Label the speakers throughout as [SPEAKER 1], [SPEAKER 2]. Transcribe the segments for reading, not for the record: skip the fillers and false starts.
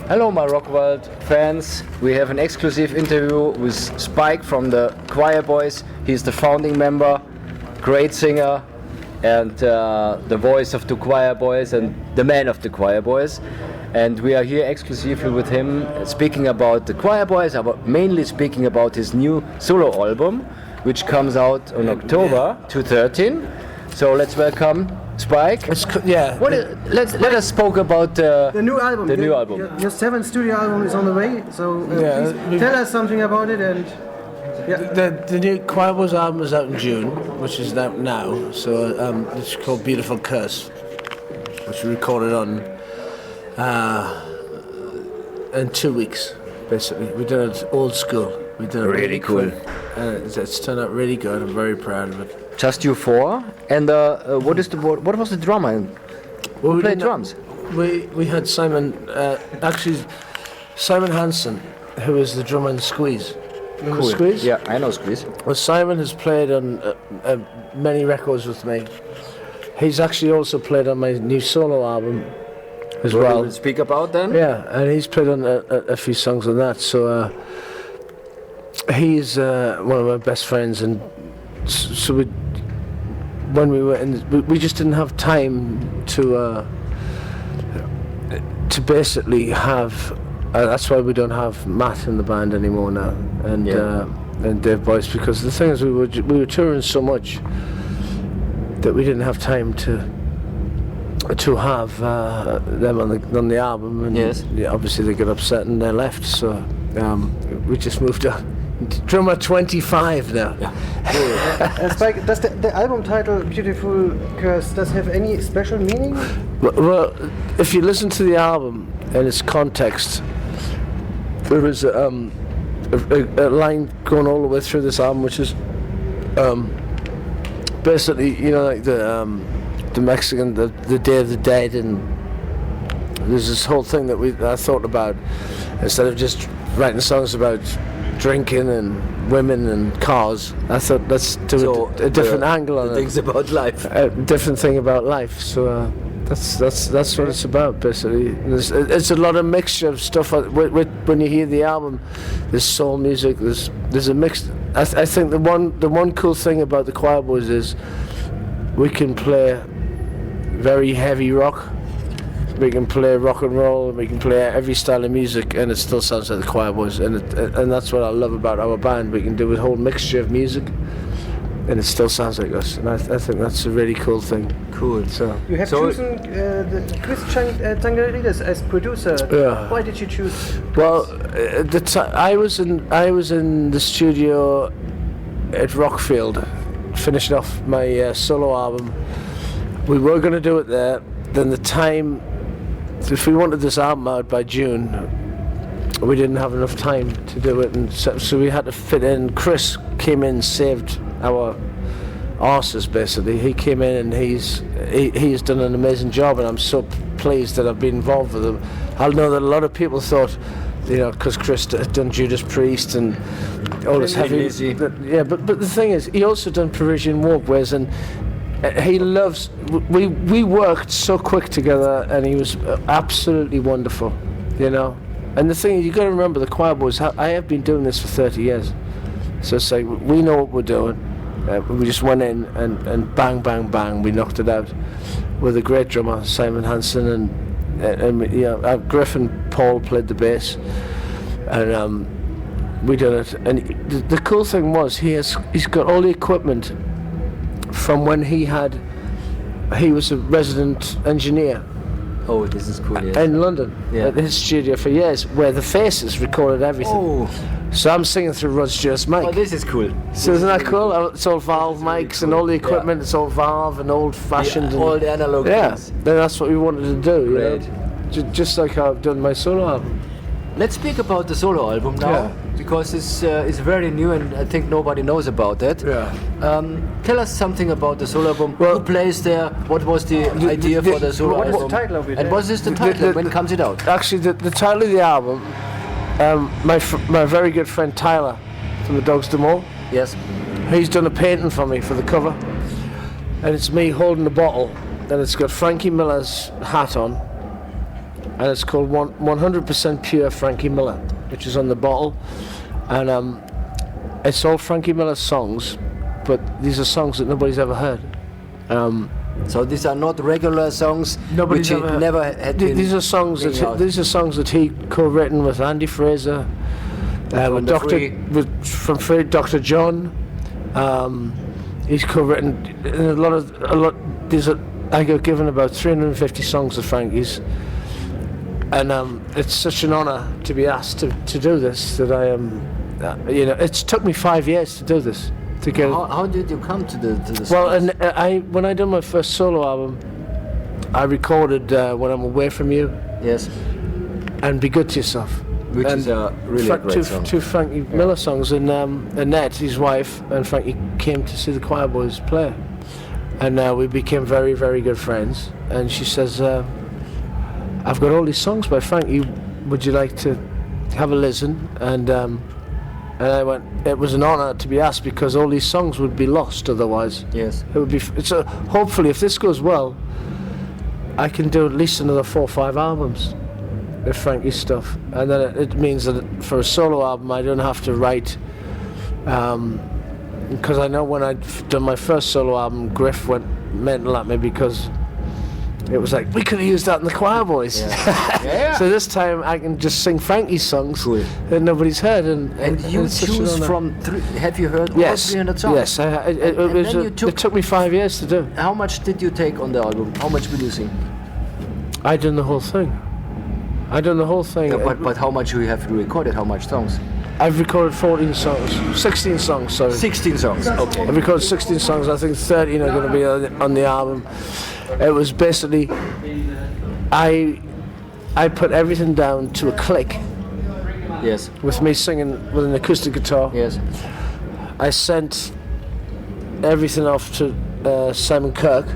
[SPEAKER 1] Hello, myRockworld fans. We have an exclusive interview with Spike from the Quireboys. He's the founding member, great singer, and the voice of the Quireboys and the man of the Quireboys. And we are here exclusively with him, speaking about the Quireboys, but mainly speaking about his new solo album, which comes out on October 2013. So let's welcome Spike. Let us spoke about
[SPEAKER 2] the new album.
[SPEAKER 1] The new album.
[SPEAKER 2] Your seventh studio album is on the way. So please tell us something about it. And
[SPEAKER 3] the new Quireboys album is out in June, which is out now. So it's called Beautiful Curse, which we recorded on in 2 weeks. Basically, we did it old school. We did it
[SPEAKER 1] really cool.
[SPEAKER 3] It's turned out really good. I'm very proud of it.
[SPEAKER 1] Just you four, and what was the drummer? Who played drums?
[SPEAKER 3] We had Simon, Simon Hansen, who was the drummer in Squeeze.
[SPEAKER 1] Cool.
[SPEAKER 3] Squeeze?
[SPEAKER 1] Yeah, I know Squeeze.
[SPEAKER 3] Well, Simon has played on many records with me. He's actually also played on my new solo album as well.
[SPEAKER 1] We'll speak about then.
[SPEAKER 3] Yeah, and he's played on a few songs on that. So he's one of my best friends, and so when we were we just didn't have time to basically have. That's why we don't have Matt in the band anymore now, and Dave Boyce, because the thing is we were touring so much that we didn't have time to have them on the album, and obviously they got upset and they left. So we just moved on. Drummer 25 now.
[SPEAKER 2] Spike, does the album title Beautiful Curse does have any special meaning?
[SPEAKER 3] Well, if you listen to the album and its context, there is a line going all the way through this album, which is basically, like the Mexican, the Day of the Dead, and there's this whole thing that I thought about, instead of just writing songs about drinking and women and cars. I thought let's do a different angle on it.
[SPEAKER 1] Things about life.
[SPEAKER 3] A different thing about life. So that's what it's about, basically. It's a lot of mixture of stuff. When you hear the album, there's soul music. There's a mix. I think the one cool thing about the Quireboys is we can play very heavy rock. We can play rock and roll, and we can play every style of music, and it still sounds like the Quireboys. And that's what I love about our band. We can do a whole mixture of music, and it still sounds like us. And I think that's a really cool thing.
[SPEAKER 1] Cool.
[SPEAKER 2] So you have chosen Chris Tsangarides as producer.
[SPEAKER 3] Yeah.
[SPEAKER 2] Why did you choose?
[SPEAKER 3] Well, I was in the studio at Rockfield, finishing off my solo album. We were going to do it there. Then the time. If we wanted this album out by June, we didn't have enough time to do it, and so we had to fit in. Chris came in, saved our arses basically. He came in and he's done an amazing job, and I'm so pleased that I've been involved with him. I know that a lot of people thought, because Chris had done Judas Priest and all this heavy, but the thing is, he also done Parisian Walkways, and he loves. We worked so quick together, and he was absolutely wonderful, And the thing is, you got to remember, the Quireboys. I have been doing this for 30 years, so it's like we know what we're doing. We just went in and bang, bang, bang. We knocked it out with a great drummer, Simon Hansen, and Griffin Paul played the bass, and we did it. And the cool thing was, he's got all the equipment from when he was a resident engineer.
[SPEAKER 1] Oh, this is cool. Yes.
[SPEAKER 3] In London, at his studio for years, where the Faces recorded everything.
[SPEAKER 1] Oh.
[SPEAKER 3] So I'm singing through Rod Stewart's mic.
[SPEAKER 1] Oh, this is cool.
[SPEAKER 3] So isn't that cool? It's all valve mics, and all the equipment. It's all valve and old-fashioned.
[SPEAKER 1] All the analog things.
[SPEAKER 3] Then that's what we wanted to do. Just like how I've done my solo album.
[SPEAKER 1] Let's speak about the solo album now, because it's very new, and I think nobody knows about that. Tell us something about the solo album. Who plays there? What was the idea for the solo album?
[SPEAKER 2] What's the title of it?
[SPEAKER 1] And was this the title? When comes it out?
[SPEAKER 3] Actually, the title of the album, my very good friend Tyler from the Dogs de Mall.
[SPEAKER 1] Yes.
[SPEAKER 3] He's done a painting for me for the cover, and it's me holding the bottle, and it's got Frankie Miller's hat on, and it's called 100% Pure Frankie Miller, which is on the bottle, and it's all Frankie Miller songs, but these are songs that nobody's ever heard.
[SPEAKER 1] So these are not regular songs
[SPEAKER 3] Nobody's
[SPEAKER 1] which he never had been
[SPEAKER 3] These are songs that he co-written with Andy Fraser, with from Free, Dr. John. He's co-written a lot. I got given about 350 songs of Frankie's, and it's such an honour to be asked to do this that I am. It's took me 5 years to do this.
[SPEAKER 1] How did you come to the
[SPEAKER 3] Well, and when I done my first solo album, I recorded When I'm Away From You.
[SPEAKER 1] Yes.
[SPEAKER 3] And Be Good to Yourself.
[SPEAKER 1] Which is a really great song.
[SPEAKER 3] Two Frankie Miller songs, and Annette, his wife, and Frankie came to see the Quireboys play. And we became very, very good friends. And she says, I've got all these songs by Frankie, would you like to have a listen? And I went, it was an honour to be asked because all these songs would be lost otherwise.
[SPEAKER 1] Yes.
[SPEAKER 3] It would be. Hopefully, if this goes well, I can do at least another 4 or 5 albums of Frankie's stuff, and then it means that for a solo album, I don't have to write. Because I know when I'd done my first solo album, Griff went mental at me because it was like, we could have used that in the Quireboys.
[SPEAKER 1] Yeah.
[SPEAKER 3] So this time I can just sing Frankie's songs that nobody's heard. And
[SPEAKER 1] you choose from have you heard all 300 songs?
[SPEAKER 3] Yes, it took me 5 years to do.
[SPEAKER 1] How much did you take on the album? How much will you sing?
[SPEAKER 3] I done the whole thing.
[SPEAKER 1] Yeah, but how much you have recorded? How much songs?
[SPEAKER 3] I've recorded 14 songs, 16 songs, sorry.
[SPEAKER 1] 16 songs, okay.
[SPEAKER 3] I've recorded 16 songs, I think 13 are going to be on the album. It was basically, I put everything down to a click.
[SPEAKER 1] Yes.
[SPEAKER 3] With me singing with an acoustic guitar.
[SPEAKER 1] Yes.
[SPEAKER 3] I sent everything off to Simon Kirk.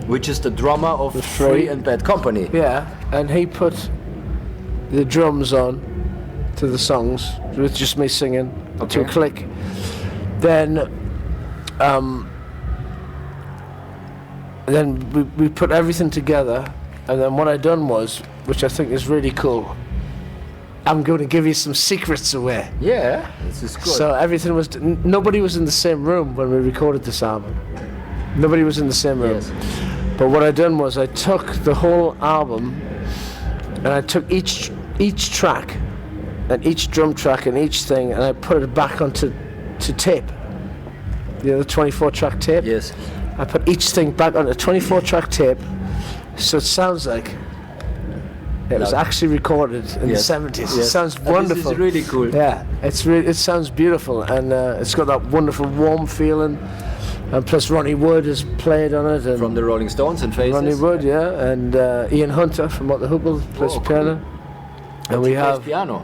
[SPEAKER 1] Which is the drummer of Free and Bad Company.
[SPEAKER 3] Yeah, and he put the drums on to the songs with just me singing to a click. Then we put everything together, and then what I done was, which I think is really cool, I'm going to give you some secrets away.
[SPEAKER 1] Yeah, this is good.
[SPEAKER 3] So everything was, nobody was in the same room when we recorded this album. Nobody was in the same room.
[SPEAKER 1] Yes.
[SPEAKER 3] But what I done was I took the whole album and I took each track and each drum track and each thing, and I put it back onto tape. You know, the 24-track tape?
[SPEAKER 1] Yes.
[SPEAKER 3] I put each thing back on a 24-track tape, so it sounds like it was actually recorded in the 70s. Yes. It sounds wonderful.
[SPEAKER 1] This is really cool.
[SPEAKER 3] Yeah, it sounds beautiful, and it's got that wonderful warm feeling. And plus Ronnie Wood has played on it. And
[SPEAKER 1] from the Rolling Stones and Faces.
[SPEAKER 3] Ronnie Wood, yeah, and Ian Hunter from What the Hoople plays piano.
[SPEAKER 1] Cool. And we have piano.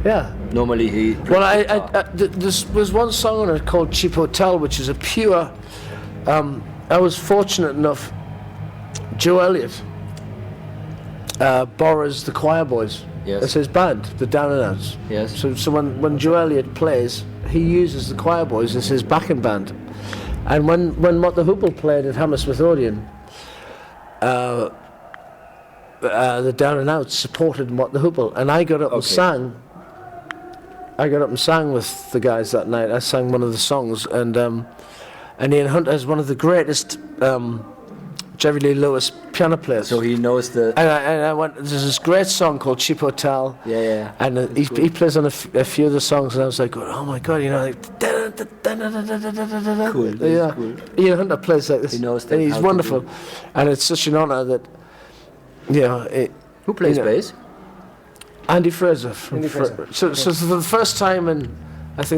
[SPEAKER 3] Yeah.
[SPEAKER 1] Normally he.
[SPEAKER 3] Well, there's one song on it called Cheap Hotel, which is a pure. I was fortunate enough. Joe Elliott borrows the Quireboys.
[SPEAKER 1] Yes.
[SPEAKER 3] It's his band, the Down and Outs.
[SPEAKER 1] Yes.
[SPEAKER 3] So when Joe Elliott plays, he uses the Quireboys as his backing band. And when What the Hoople played at Hammersmith Odeon, the Down and Outs supported What the Hoople, and I got up and sang. I got up and sang with the guys that night. I sang one of the songs, and Ian Hunter is one of the greatest Jerry Lee Lewis piano players.
[SPEAKER 1] So he knows the.
[SPEAKER 3] And I went. There's this great song called Cheap Hotel.
[SPEAKER 1] Yeah.
[SPEAKER 3] And he plays on a few of the songs, and I was like, oh my god, you know, like.
[SPEAKER 1] Cool.
[SPEAKER 3] Yeah.
[SPEAKER 1] Cool.
[SPEAKER 3] Ian Hunter plays like this.
[SPEAKER 1] He knows that.
[SPEAKER 3] And he's wonderful, and it's such an honour that, you know.
[SPEAKER 1] Who plays bass?
[SPEAKER 3] Andy Fraser. So for the first time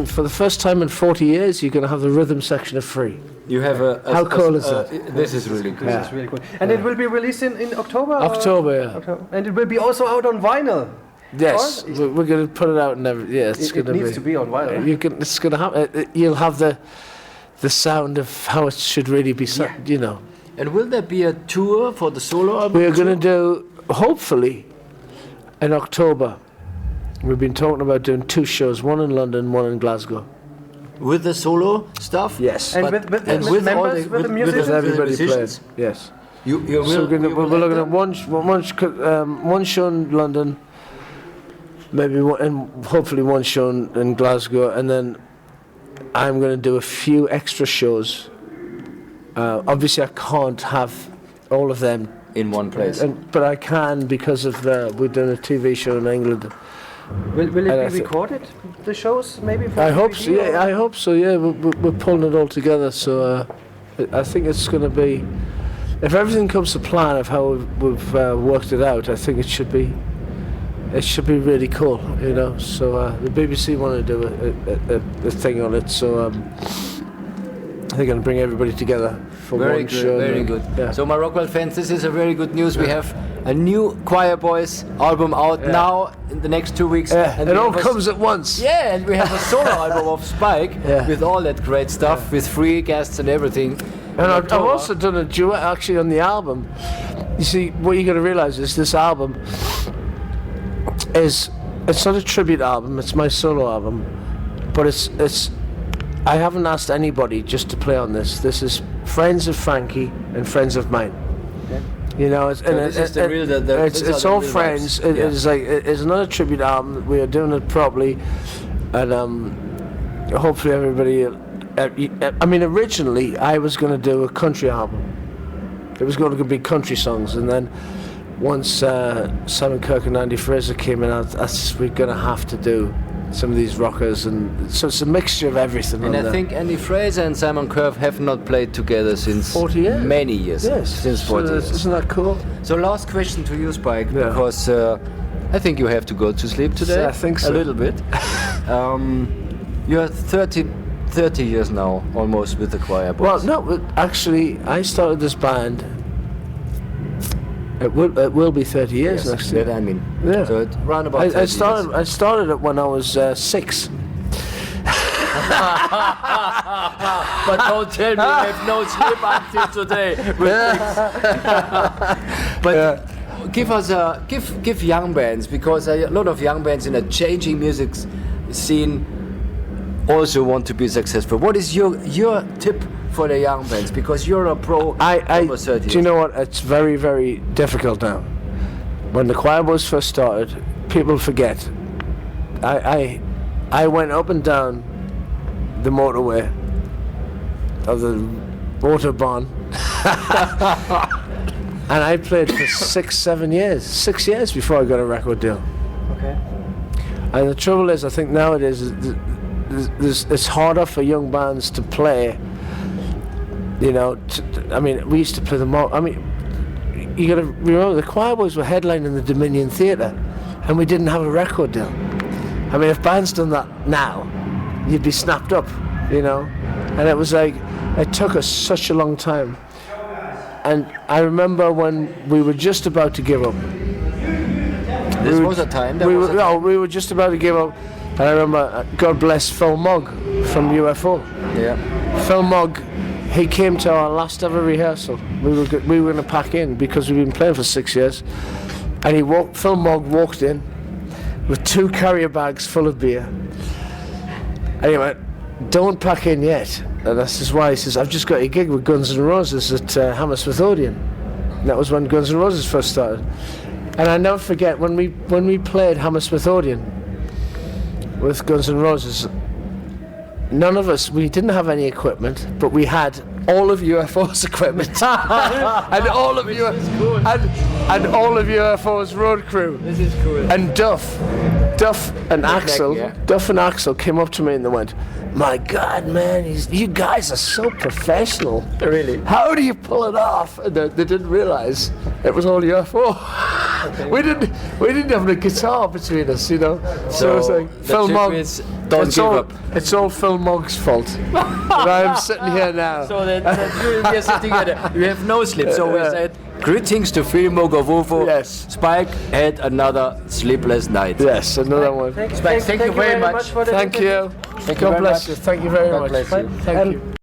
[SPEAKER 3] for the first time in 40 years, you're going to have the rhythm section of Free.
[SPEAKER 1] You have
[SPEAKER 3] how cool is that?
[SPEAKER 1] This is really cool.
[SPEAKER 2] This is really cool. And it will be released in October?
[SPEAKER 3] October, yeah.
[SPEAKER 2] October. And it will be also out on vinyl.
[SPEAKER 3] Yes, we're going to put it out and it's going to be.
[SPEAKER 2] It needs to be on vinyl.
[SPEAKER 3] It's going to happen. You'll have the sound of how it should really be, you know.
[SPEAKER 1] And will there be a tour for the solo album?
[SPEAKER 3] We're going to do, hopefully, in October. We've been talking about doing 2 shows, one in London, one in Glasgow.
[SPEAKER 1] With the solo stuff?
[SPEAKER 3] Yes.
[SPEAKER 2] And with members, with the musicians?
[SPEAKER 3] With everybody playing. Yes.
[SPEAKER 1] You
[SPEAKER 3] So
[SPEAKER 1] will,
[SPEAKER 3] we're looking at one show in London, maybe one, and hopefully one show in Glasgow, and then I'm going to do a few extra shows. Obviously, I can't have all of them
[SPEAKER 1] in one place.
[SPEAKER 3] but I can because of we're doing a TV show in England.
[SPEAKER 2] Will it be recorded? The shows maybe. For
[SPEAKER 3] I hope so.
[SPEAKER 2] DVD,
[SPEAKER 3] Yeah, I hope so. Yeah, we're pulling it all together. So I think it's going to be, if everything comes to plan of how we've worked it out, I think it should be really cool. You know. So the BBC want to do a thing on it. So they're going to bring everybody together for
[SPEAKER 1] Very
[SPEAKER 3] one
[SPEAKER 1] good,
[SPEAKER 3] show.
[SPEAKER 1] very good.
[SPEAKER 3] Yeah.
[SPEAKER 1] So, myRockworld fans, this is a very good news. We have a new Quireboys album out now in the next 2 weeks.
[SPEAKER 3] It all comes at once.
[SPEAKER 1] Yeah, and we have a solo album of Spike
[SPEAKER 3] Yeah.
[SPEAKER 1] with all that great stuff, with free guests and everything.
[SPEAKER 3] And I've also done a duet actually on the album. You see, what you got to realise is this album it's not a tribute album. It's my solo album, but it's. I haven't asked anybody just to play on this. This is friends of Frankie and friends of mine.
[SPEAKER 1] Okay.
[SPEAKER 3] You know, it's,
[SPEAKER 1] So this is the real. These are
[SPEAKER 3] it's
[SPEAKER 1] the
[SPEAKER 3] all
[SPEAKER 1] real
[SPEAKER 3] friends.
[SPEAKER 1] vibes.
[SPEAKER 3] It's like it's not a tribute album. We are doing it properly, and hopefully everybody. I mean, originally I was going to do a country album. It was going to be country songs, and then once Simon Kirke and Andy Fraser came in, we're going to have to do some of these rockers, and so it's a mixture of everything.
[SPEAKER 1] And I think Andy Fraser and Simon Kirke have not played together since
[SPEAKER 3] 40 years.
[SPEAKER 1] Many years.
[SPEAKER 3] Yes,
[SPEAKER 1] Since 40 years.
[SPEAKER 3] Isn't that cool?
[SPEAKER 1] So last question to you, Spike,
[SPEAKER 3] Yeah.
[SPEAKER 1] because I think you have to go to sleep today.
[SPEAKER 3] I think so.
[SPEAKER 1] A little bit. You're 30 years now, almost, with the Quireboys.
[SPEAKER 3] Well, no, actually, I started this band. It will be 30 years
[SPEAKER 1] yes,
[SPEAKER 3] next year.
[SPEAKER 1] that I mean.
[SPEAKER 3] Yeah.
[SPEAKER 1] So it's round about 30
[SPEAKER 3] I
[SPEAKER 1] years.
[SPEAKER 3] started it when I was 6.
[SPEAKER 1] But don't tell me you have no sleep until today. But give us give young bands, because a lot of young bands in a changing music scene also want to be successful. What is your tip for the young bands? Because you're a pro. Over 30
[SPEAKER 3] do you know what? It's very, very difficult now. When the Quireboys first started, people forget. I went up and down the motorway of the Autobahn and I played for 6 years before I got a record deal.
[SPEAKER 2] Okay.
[SPEAKER 3] And the trouble is, I think nowadays it's harder for young bands to play. You know, I mean, we used to play them all. I mean, you got to remember the Quireboys were headlining the Dominion Theatre, and we didn't have a record deal. I mean, if bands done that now, you'd be snapped up, you know. And it was like, it took us such a long time. And I remember when we were just about to give up.
[SPEAKER 1] This was a time.
[SPEAKER 3] We were just about to give up. And I remember, God bless Phil Mogg from UFO.
[SPEAKER 1] Yeah.
[SPEAKER 3] Phil Mogg, he came to our last ever rehearsal. We were going to pack in because we've been playing for 6 years. And Phil Mogg walked in with 2 carrier bags full of beer. And he went, "Don't pack in yet." And that's just why he says, "I've just got a gig with Guns N' Roses at Hammersmith Odeon." And that was when Guns N' Roses first started. And I never forget when we played Hammersmith Odeon with Guns N' Roses. None of us, we didn't have any equipment, but we had all of UFO's equipment and all of and all of UFO's road crew.
[SPEAKER 1] This is cool.
[SPEAKER 3] And Duff and Axel,
[SPEAKER 1] yeah.
[SPEAKER 3] Duff and Axel came up to me and they went, "My God, man, you guys are so professional.
[SPEAKER 1] Really?
[SPEAKER 3] How do you pull it off?" And they didn't realize it was all UFO.
[SPEAKER 1] Okay.
[SPEAKER 3] We didn't have a guitar between us, you know. So it's like
[SPEAKER 1] the
[SPEAKER 3] Phil
[SPEAKER 1] tip
[SPEAKER 3] Mogg.
[SPEAKER 1] is don't give up.
[SPEAKER 3] It's all Phil Mogg's fault. But I'm sitting here now.
[SPEAKER 1] So that we are sitting together. We have no sleep. So we said, greetings to Phil Mogg of UFO.
[SPEAKER 3] Yes.
[SPEAKER 1] Spike had another sleepless night.
[SPEAKER 3] Yes, another one.
[SPEAKER 1] Spike, thank you very much.
[SPEAKER 2] For the
[SPEAKER 3] Thank
[SPEAKER 2] interview.
[SPEAKER 3] you.
[SPEAKER 1] Thank you
[SPEAKER 3] God
[SPEAKER 1] very
[SPEAKER 3] bless
[SPEAKER 1] much.
[SPEAKER 3] you. Thank you very
[SPEAKER 1] God
[SPEAKER 3] much.
[SPEAKER 1] bless you.
[SPEAKER 3] Thank you.